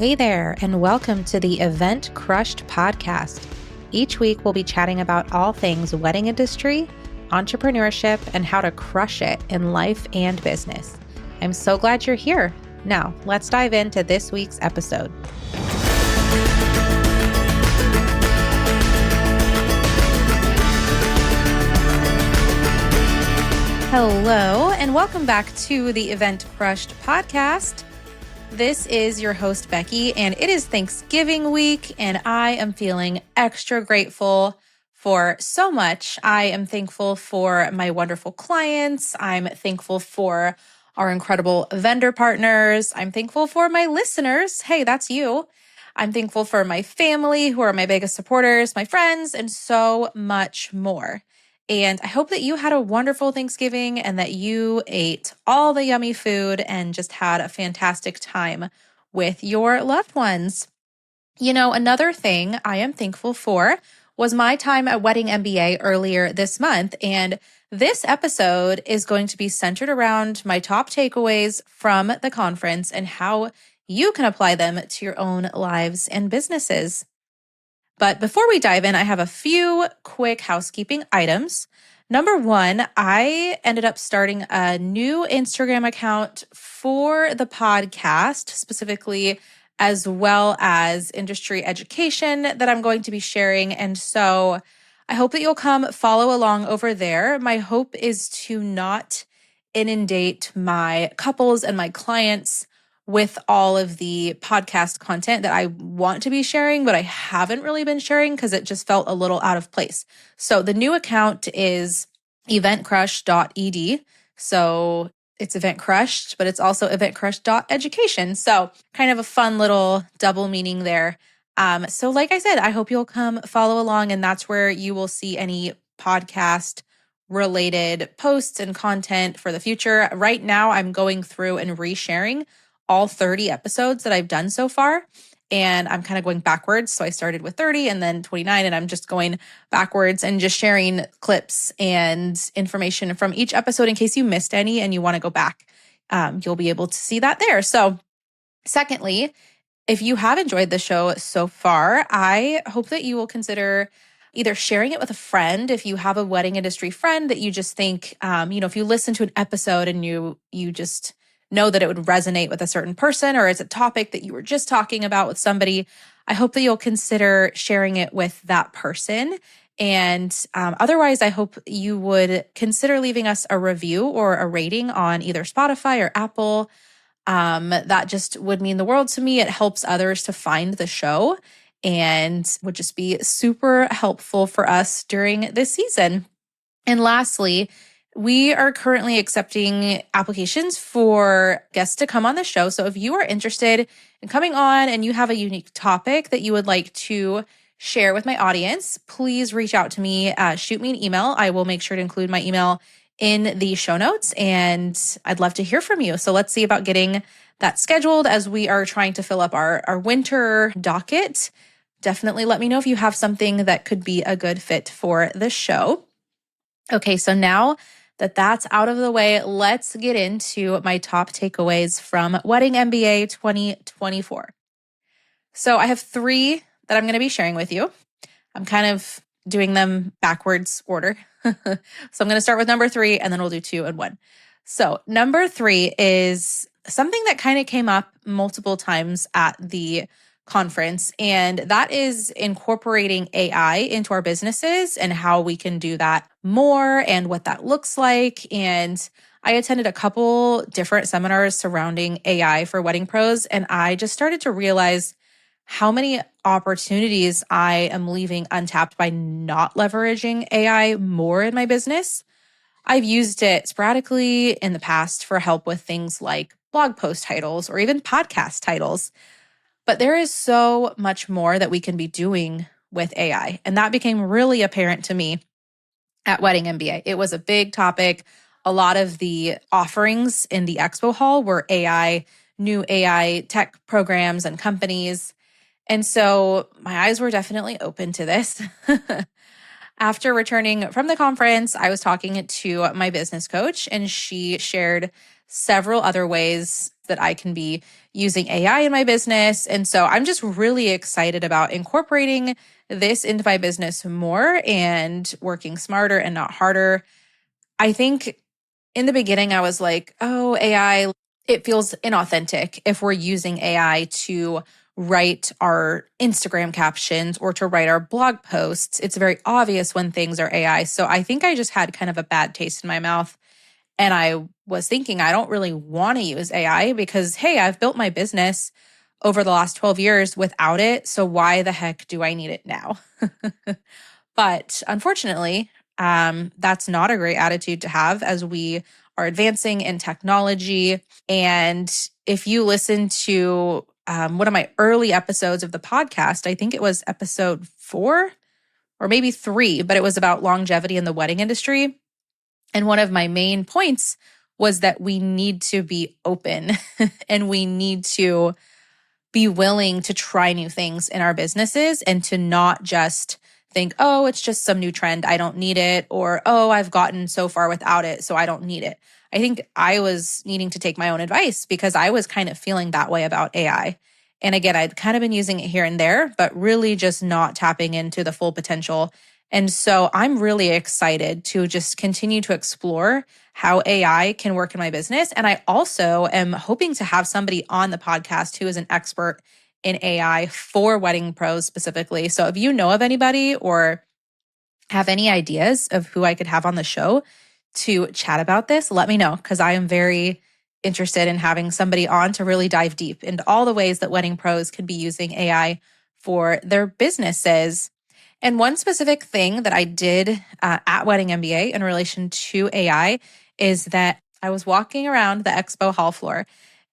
Hey there, and welcome to the Event Crushed podcast. Each week, we'll be chatting about all things wedding industry, entrepreneurship, and how to crush it in life and business. I'm so glad you're here. Now, let's dive into this week's episode. Hello, and welcome back to the Event Crushed podcast. This is your host, Becky, and it is Thanksgiving week, and I am feeling extra grateful for so much. I am thankful for my wonderful clients. I'm thankful for our incredible vendor partners. I'm thankful for my listeners. Hey, that's you. I'm thankful for my family, who are my biggest supporters, my friends, and so much more. And I hope that you had a wonderful Thanksgiving and that you ate all the yummy food and just had a fantastic time with your loved ones. You know, another thing I am thankful for was my time at Wedding MBA earlier this month. And this episode is going to be centered around my top takeaways from the conference and how you can apply them to your own lives and businesses. But before we dive in, I have a few quick housekeeping items. Number one, I ended up starting a new Instagram account for the podcast, specifically as well as industry education that I'm going to be sharing. And so I hope that you'll come follow along over there. My hope is to not inundate my couples and my clients with all of the podcast content that I want to be sharing, but I haven't really been sharing because it just felt a little out of place. So the new account is eventcrush.ed. So it's Event Crushed, but it's also eventcrush.education. So kind of a fun little double meaning there. So like I said, I hope you'll come follow along, and that's where you will see any podcast related posts and content for the future. Right now, I'm going through and resharing all 30 episodes that I've done so far. And I'm kind of going backwards. So I started with 30 and then 29, and I'm just going backwards and just sharing clips and information from each episode in case you missed any and you want to go back. You'll be able to see that there. So secondly, if you have enjoyed the show so far, I hope that you will consider either sharing it with a friend. If you have a wedding industry friend that you just think, if you listen to an episode and you just know that it would resonate with a certain person, or it's a topic that you were just talking about with somebody, I hope that you'll consider sharing it with that person. And otherwise, I hope you would consider leaving us a review or a rating on either Spotify or Apple. That just would mean the world to me. It helps others to find the show and would just be super helpful for us during this season. And lastly, we are currently accepting applications for guests to come on the show. So if you are interested in coming on and you have a unique topic that you would like to share with my audience, please reach out to me. Shoot me an email. I will make sure to include my email in the show notes, and I'd love to hear from you. So let's see about getting that scheduled as we are trying to fill up our winter docket. Definitely let me know if you have something that could be a good fit for the show. Okay, so now that's out of the way, let's get into my top takeaways from Wedding MBA 2024. So I have 3 that I'm going to be sharing with you. I'm kind of doing them backwards order. So I'm going to start with number 3, and then we'll do 2 and 1. So number 3 is something that kind of came up multiple times at the conference, and that is incorporating AI into our businesses and how we can do that more and what that looks like. And I attended a couple different seminars surrounding AI for wedding pros, and I just started to realize how many opportunities I am leaving untapped by not leveraging AI more in my business. I've used it sporadically in the past for help with things like blog post titles or even podcast titles. But there is so much more that we can be doing with AI. And that became really apparent to me at Wedding MBA. It was a big topic. A lot of the offerings in the expo hall were new AI tech programs and companies. And so my eyes were definitely open to this. After returning from the conference, I was talking to my business coach, and she shared several other ways that I can be using AI in my business. And so I'm just really excited about incorporating this into my business more and working smarter and not harder. I think in the beginning, I was like, oh, AI, it feels inauthentic if we're using AI to write our Instagram captions or to write our blog posts. It's very obvious when things are AI. So I think I just had kind of a bad taste in my mouth. And I was thinking, I don't really want to use AI because, hey, I've built my business over the last 12 years without it. So why the heck do I need it now? But unfortunately, that's not a great attitude to have as we are advancing in technology. And if you listen to one of my early episodes of the podcast, I think it was episode 4 or maybe 3, but it was about longevity in the wedding industry. And one of my main points was that we need to be open and we need to be willing to try new things in our businesses and to not just think, oh, it's just some new trend. I don't need it. Or, oh, I've gotten so far without it, so I don't need it. I think I was needing to take my own advice because I was kind of feeling that way about AI. And again, I'd kind of been using it here and there, but really just not tapping into the full potential. And so I'm really excited to just continue to explore how AI can work in my business. And I also am hoping to have somebody on the podcast who is an expert in AI for wedding pros specifically. So if you know of anybody or have any ideas of who I could have on the show to chat about this, let me know because I am very interested in having somebody on to really dive deep into all the ways that wedding pros could be using AI for their businesses. And one specific thing that I did at Wedding MBA in relation to AI is that I was walking around the expo hall floor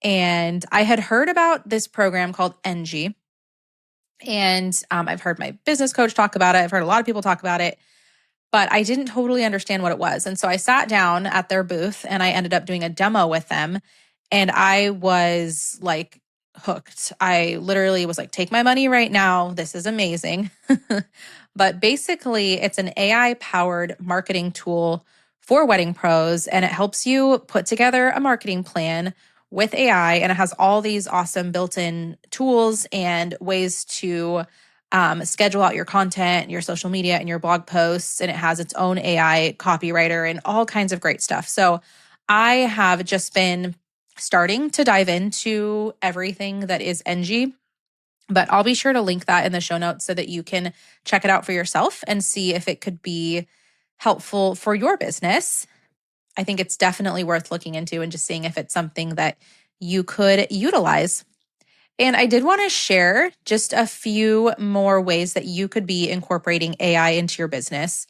and I had heard about this program called NG. And I've heard my business coach talk about it. I've heard a lot of people talk about it, but I didn't totally understand what it was. And so I sat down at their booth and I ended up doing a demo with them. And I was like hooked. I literally was like, take my money right now. This is amazing. But basically, it's an AI powered marketing tool for wedding pros, and it helps you put together a marketing plan with AI. And it has all these awesome built in tools and ways to schedule out your content, your social media, and your blog posts. And it has its own AI copywriter and all kinds of great stuff. So I have just been starting to dive into everything that is NG, but I'll be sure to link that in the show notes so that you can check it out for yourself and see if it could be helpful for your business. I think it's definitely worth looking into and just seeing if it's something that you could utilize. And I did want to share just a few more ways that you could be incorporating AI into your business.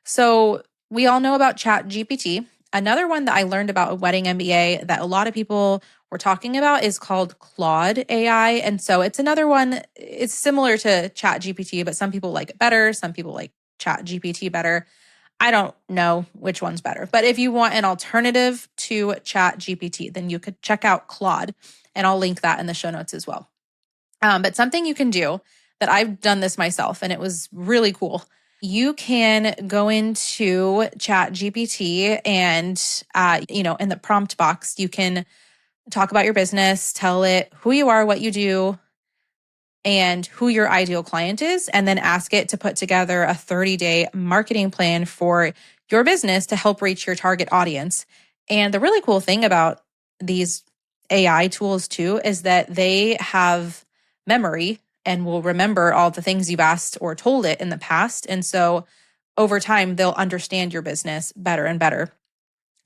So we all know about ChatGPT. Another one that I learned about at Wedding MBA that a lot of people were talking about is called Claude AI. And so it's another one, it's similar to ChatGPT, but some people like it better. Some people like ChatGPT better. I don't know which one's better. But if you want an alternative to ChatGPT, then you could check out Claude. And I'll link that in the show notes as well. But something you can do that I've done this myself, and it was really cool. You can go into ChatGPT and, in the prompt box, you can talk about your business, tell it who you are, what you do, and who your ideal client is, and then ask it to put together a 30-day marketing plan for your business to help reach your target audience. And the really cool thing about these AI tools too is that they have memory and will remember all the things you've asked or told it in the past. And so over time, they'll understand your business better and better.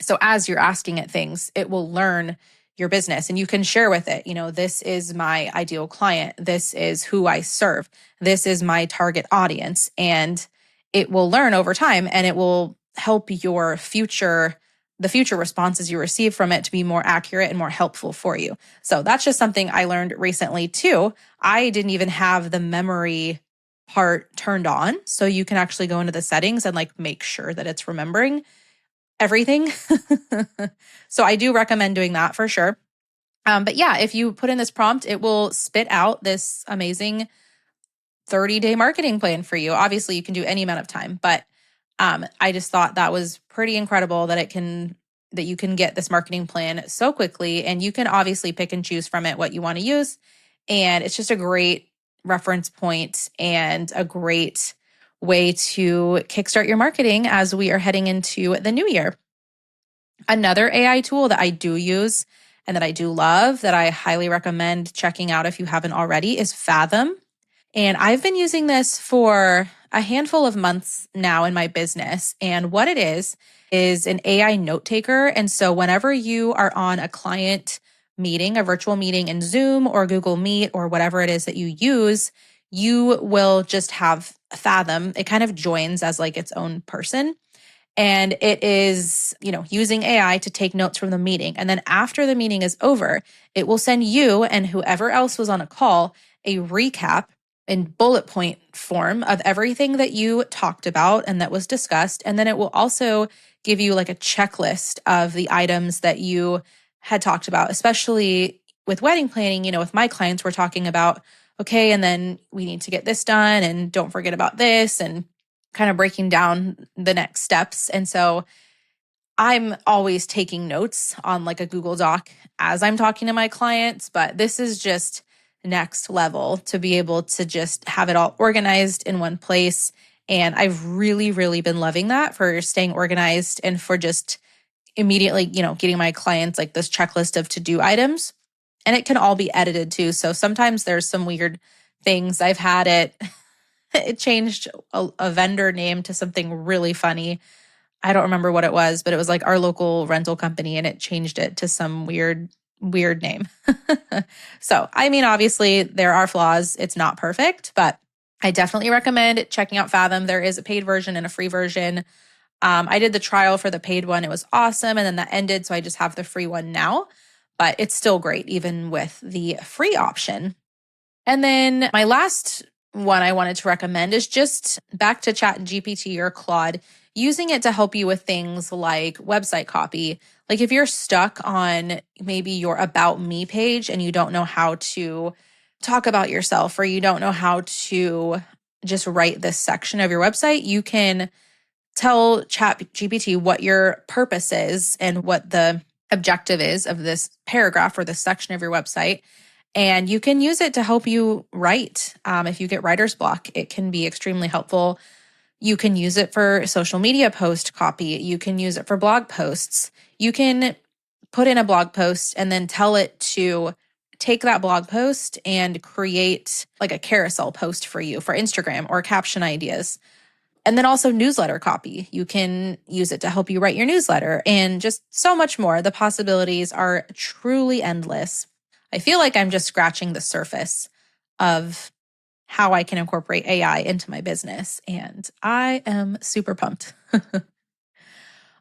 So as you're asking it things, it will learn your business and you can share with it, this is my ideal client. This is who I serve. This is my target audience. And it will learn over time and it will help the future responses you receive from it to be more accurate and more helpful for you. So that's just something I learned recently too. I didn't even have the memory part turned on. So you can actually go into the settings and make sure that it's remembering everything. So I do recommend doing that for sure. But yeah, if you put in this prompt, it will spit out this amazing 30-day marketing plan for you. Obviously, you can do any amount of time, but I just thought that was pretty incredible that it can that you can get this marketing plan so quickly, and you can obviously pick and choose from it what you want to use. And it's just a great reference point and a great way to kickstart your marketing as we are heading into the new year. Another AI tool that I do use and that I do love, that I highly recommend checking out if you haven't already, is Fathom. And I've been using this for a handful of months now in my business. And what it is an AI note taker. And so whenever you are on a client meeting, a virtual meeting in Zoom or Google Meet or whatever it is that you use, you will just have Fathom. It kind of joins as like its own person. And it is, using AI to take notes from the meeting. And then after the meeting is over, it will send you and whoever else was on a call a recap in bullet point form of everything that you talked about and that was discussed. And then it will also give you like a checklist of the items that you had talked about, especially with wedding planning. With my clients, we're talking about, okay, and then we need to get this done and don't forget about this, and kind of breaking down the next steps. And so I'm always taking notes on like a Google Doc as I'm talking to my clients, but this is just next level to be able to just have it all organized in one place. And I've really, really been loving that for staying organized and for just immediately, getting my clients like this checklist of to-do items. And it can all be edited too. So sometimes there's some weird things. I've had it changed a vendor name to something really funny. I don't remember what it was, but it was like our local rental company, and it changed it to some weird name. So, obviously there are flaws. It's not perfect, but I definitely recommend checking out Fathom. There is a paid version and a free version. I did the trial for the paid one. It was awesome. And then that ended. So I just have the free one now, but it's still great even with the free option. And then my last one I wanted to recommend is just back to ChatGPT or Claude, using it to help you with things like website copy. Like if you're stuck on maybe your About Me page and you don't know how to talk about yourself, or you don't know how to just write this section of your website, you can tell ChatGPT what your purpose is and what the objective is of this paragraph or this section of your website. And you can use it to help you write. If you get writer's block, it can be extremely helpful. You can use it for social media post copy. You can use it for blog posts. You can put in a blog post and then tell it to take that blog post and create like a carousel post for you for Instagram or caption ideas. And then also newsletter copy. You can use it to help you write your newsletter and just so much more. The possibilities are truly endless. I feel like I'm just scratching the surface of how I can incorporate AI into my business, and I am super pumped.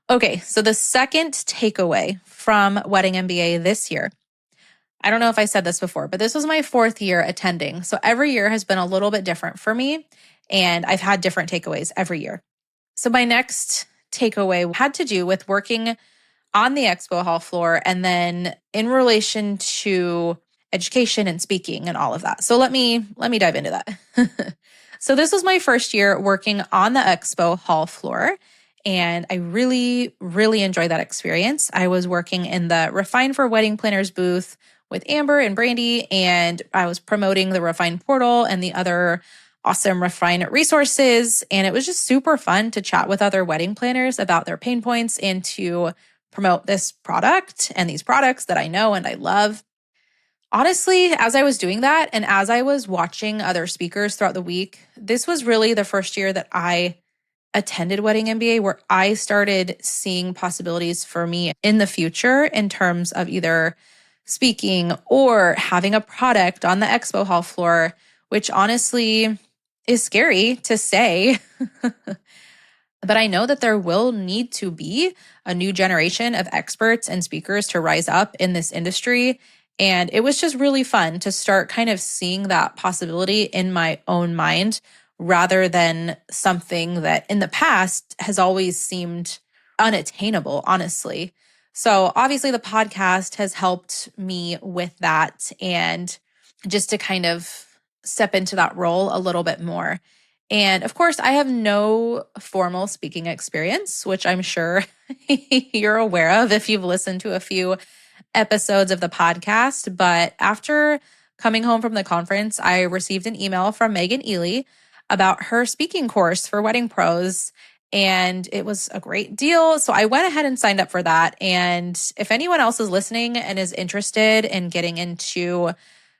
Okay, so the second takeaway from Wedding MBA this year, I don't know if I said this before, but this was my 4th year attending. So every year has been a little bit different for me, and I've had different takeaways every year. So my next takeaway had to do with working on the expo hall floor and then in relation to education and speaking and all of that. So let me dive into that. So this was my first year working on the expo hall floor, and I really, really enjoyed that experience. I was working in the Refine for Wedding Planners booth with Amber and Brandy, and I was promoting the Refine portal and the other awesome Refine resources. And it was just super fun to chat with other wedding planners about their pain points and to promote this product and these products that I know and I love. Honestly, as I was doing that and as I was watching other speakers throughout the week, this was really the first year that I attended Wedding MBA where I started seeing possibilities for me in the future in terms of either speaking or having a product on the expo hall floor, which honestly is scary to say. But I know that there will need to be a new generation of experts and speakers to rise up in this industry. And it was just really fun to start kind of seeing that possibility in my own mind rather than something that in the past has always seemed unattainable, honestly. So obviously the podcast has helped me with that and just to kind of step into that role a little bit more. And of course, I have no formal speaking experience, which I'm sure you're aware of if you've listened to a few episodes of the podcast. But after coming home from the conference, I received an email from Megan Ely about her speaking course for wedding pros. And it was a great deal. So I went ahead and signed up for that. And if anyone else is listening and is interested in getting into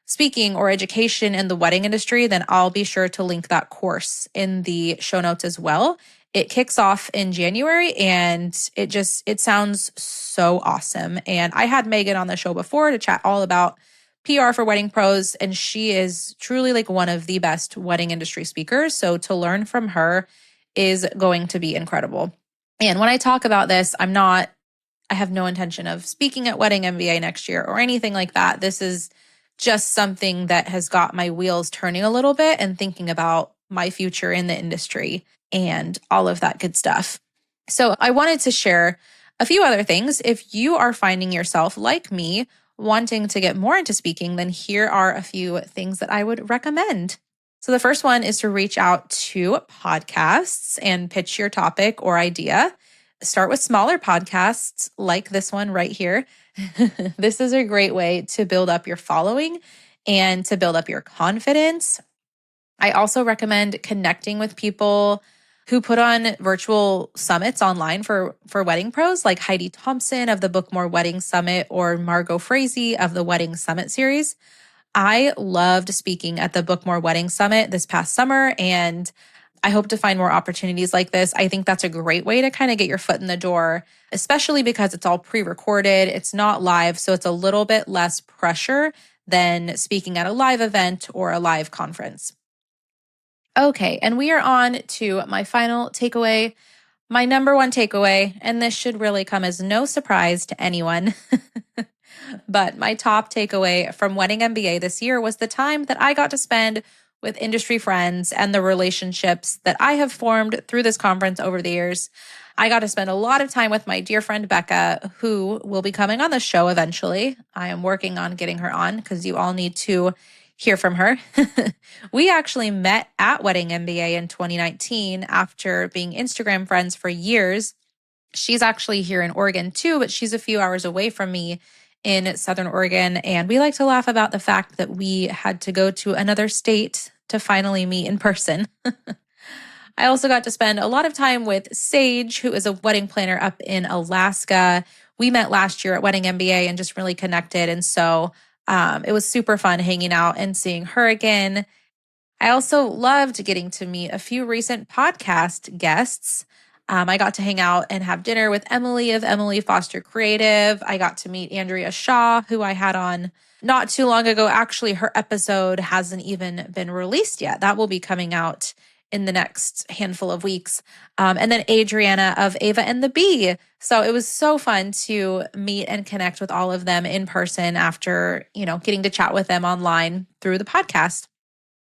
speaking or education in the wedding industry, then I'll be sure to link that course in the show notes as well. It kicks off in January and it sounds so awesome. And I had Megan on the show before to chat all about PR for wedding pros, and she is truly like one of the best wedding industry speakers. So to learn from her is going to be incredible. And when I talk about this, I have no intention of speaking at Wedding MBA next year or anything like that. This is just something that has got my wheels turning a little bit and thinking about my future in the industry and all of that good stuff. So I wanted to share a few other things. If you are finding yourself like me wanting to get more into speaking, then here are a few things that I would recommend. So the first one is to reach out to podcasts and pitch your topic or idea. Start with smaller podcasts like this one right here. This is a great way to build up your following and to build up your confidence. I also recommend connecting with people who put on virtual summits online for wedding pros, like Heidi Thompson of the Book More Wedding Summit or Margot Frazee of the Wedding Summit series. I loved speaking at the Book More Wedding Summit this past summer, and I hope to find more opportunities like this. I think that's a great way to kind of get your foot in the door, especially because it's all pre-recorded. It's not live, so it's a little bit less pressure than speaking at a live event or a live conference. Okay, and we are on to my final takeaway, my number one takeaway, and this should really come as no surprise to anyone. But my top takeaway from Wedding MBA this year was the time that I got to spend with industry friends and the relationships that I have formed through this conference over the years. I got to spend a lot of time with my dear friend Becca, who will be coming on the show eventually. I am working on getting her on because you all need to hear from her. We actually met at Wedding MBA in 2019 after being Instagram friends for years. She's actually here in Oregon too, but she's a few hours away from me in Southern Oregon. And we like to laugh about the fact that we had to go to another state to finally meet in person. I also got to spend a lot of time with Sage, who is a wedding planner up in Alaska. We met last year at Wedding MBA and just really connected. And so it was super fun hanging out and seeing her again. I also loved getting to meet a few recent podcast guests. I got to hang out and have dinner with Emily of Emily Foster Creative. I got to meet Andrea Shaw, who I had on not too long ago. Actually, her episode hasn't even been released yet. That will be coming out in the next handful of weeks. And then Adriana of Ava and the Bee. So it was so fun to meet and connect with all of them in person after, getting to chat with them online through the podcast.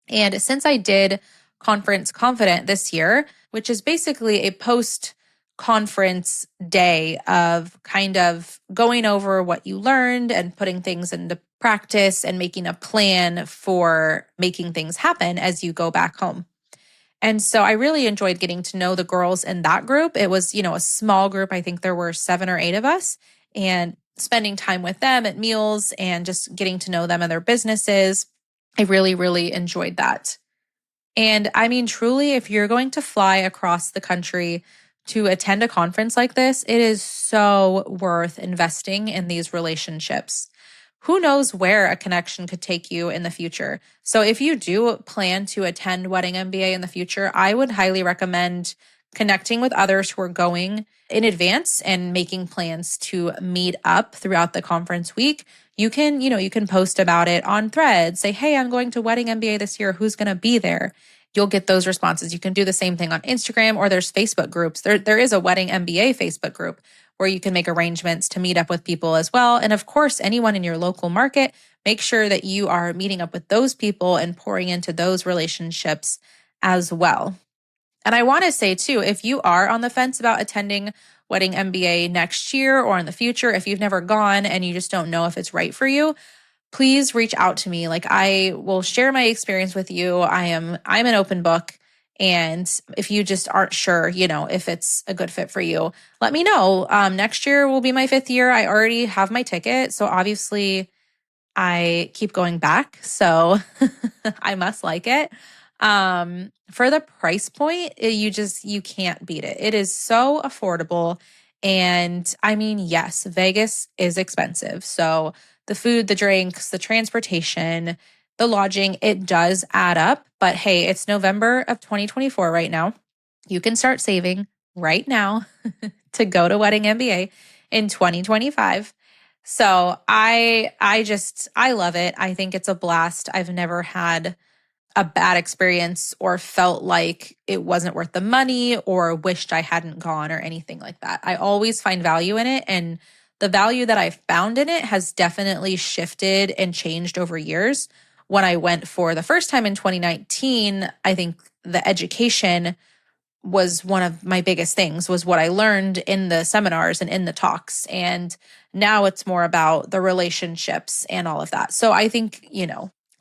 And since I did Conference Confident this year, which is basically a post-conference day of kind of going over what you learned and putting things into practice and making a plan for making things happen as you go back home. And so I really enjoyed getting to know the girls in that group. It was, a small group. I think there were 7 or 8 of us, and spending time with them at meals and just getting to know them and their businesses. I really, really enjoyed that. And I mean, truly, if you're going to fly across the country to attend a conference like this, it is so worth investing in these relationships. Who knows where a connection could take you in the future? So if you do plan to attend Wedding MBA in the future, I would highly recommend connecting with others who are going in advance and making plans to meet up throughout the conference week. You can post about it on Threads, say, hey, I'm going to Wedding MBA this year. Who's going to be there? You'll get those responses. You can do the same thing on Instagram, or there's Facebook groups. There is a Wedding MBA Facebook group where you can make arrangements to meet up with people as well. And of course, anyone in your local market, make sure that you are meeting up with those people and pouring into those relationships as well. And I want to say too, if you are on the fence about attending Wedding MBA next year or in the future, if you've never gone and you just don't know if it's right for you, please reach out to me. Like, I will share my experience with you. I'm an open book, And if you just aren't sure, if it's a good fit for you, let me know. Next year will be my 5th year. I already have my ticket. So obviously I keep going back. So I must like it. For the price point, you can't beat it. It is so affordable. And I mean, yes, Vegas is expensive. So the food, the drinks, the transportation, the lodging, it does add up. But hey, it's November of 2024 right now. You can start saving right now to go to Wedding MBA in 2025. So I love it. I think it's a blast. I've never had a bad experience or felt like it wasn't worth the money or wished I hadn't gone or anything like that. I always find value in it, and the value that I've found in it has definitely shifted and changed over years. When I went for the first time in 2019, I think the education was one of my biggest things, was what I learned in the seminars and in the talks. And now it's more about the relationships and all of that. So I think,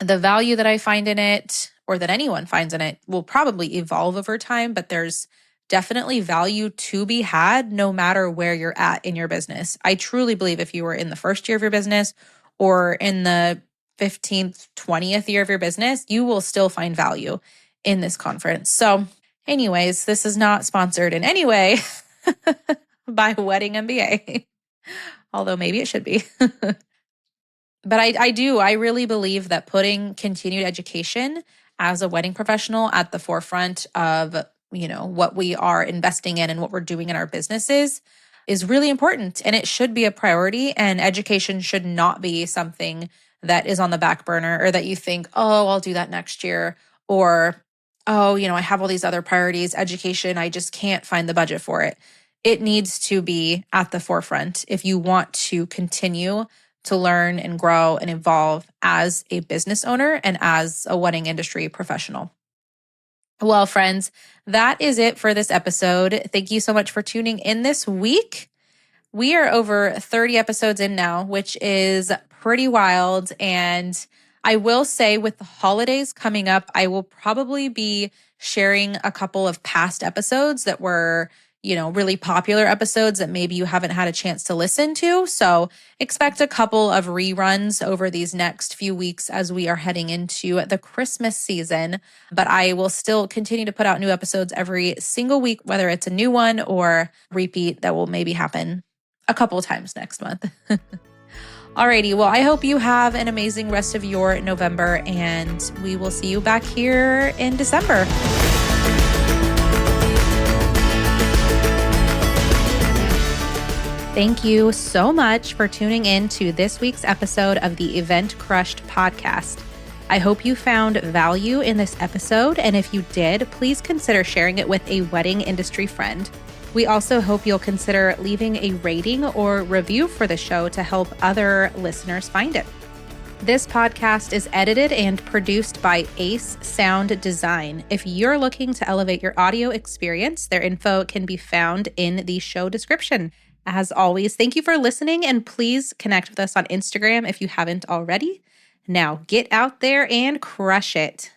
the value that I find in it, or that anyone finds in it, will probably evolve over time, but there's definitely value to be had no matter where you're at in your business. I truly believe if you were in the first year of your business or in the 15th, 20th year of your business, you will still find value in this conference. So anyways, this is not sponsored in any way by Wedding MBA, although maybe it should be. But I really believe that putting continued education as a wedding professional at the forefront of, what we are investing in and what we're doing in our businesses is really important, and it should be a priority, and education should not be something that is on the back burner, or that you think, oh, I'll do that next year, or, oh, I have all these other priorities. Education, I just can't find the budget for it. It needs to be at the forefront if you want to continue to learn and grow and evolve as a business owner and as a wedding industry professional. Well, friends, that is it for this episode. Thank you so much for tuning in this week. We are over 30 episodes in now, which is pretty wild. And I will say, with the holidays coming up, I will probably be sharing a couple of past episodes that were, really popular episodes that maybe you haven't had a chance to listen to. So expect a couple of reruns over these next few weeks as we are heading into the Christmas season. But I will still continue to put out new episodes every single week, whether it's a new one or repeat that will maybe happen a couple of times next month. Alrighty, well, I hope you have an amazing rest of your November, and we will see you back here in December. Thank you so much for tuning in to this week's episode of the Event Crushed podcast. I hope you found value in this episode, and if you did, please consider sharing it with a wedding industry friend. We also hope you'll consider leaving a rating or review for the show to help other listeners find it. This podcast is edited and produced by Ace Sound Design. If you're looking to elevate your audio experience, their info can be found in the show description. As always, thank you for listening, and please connect with us on Instagram if you haven't already. Now get out there and crush it.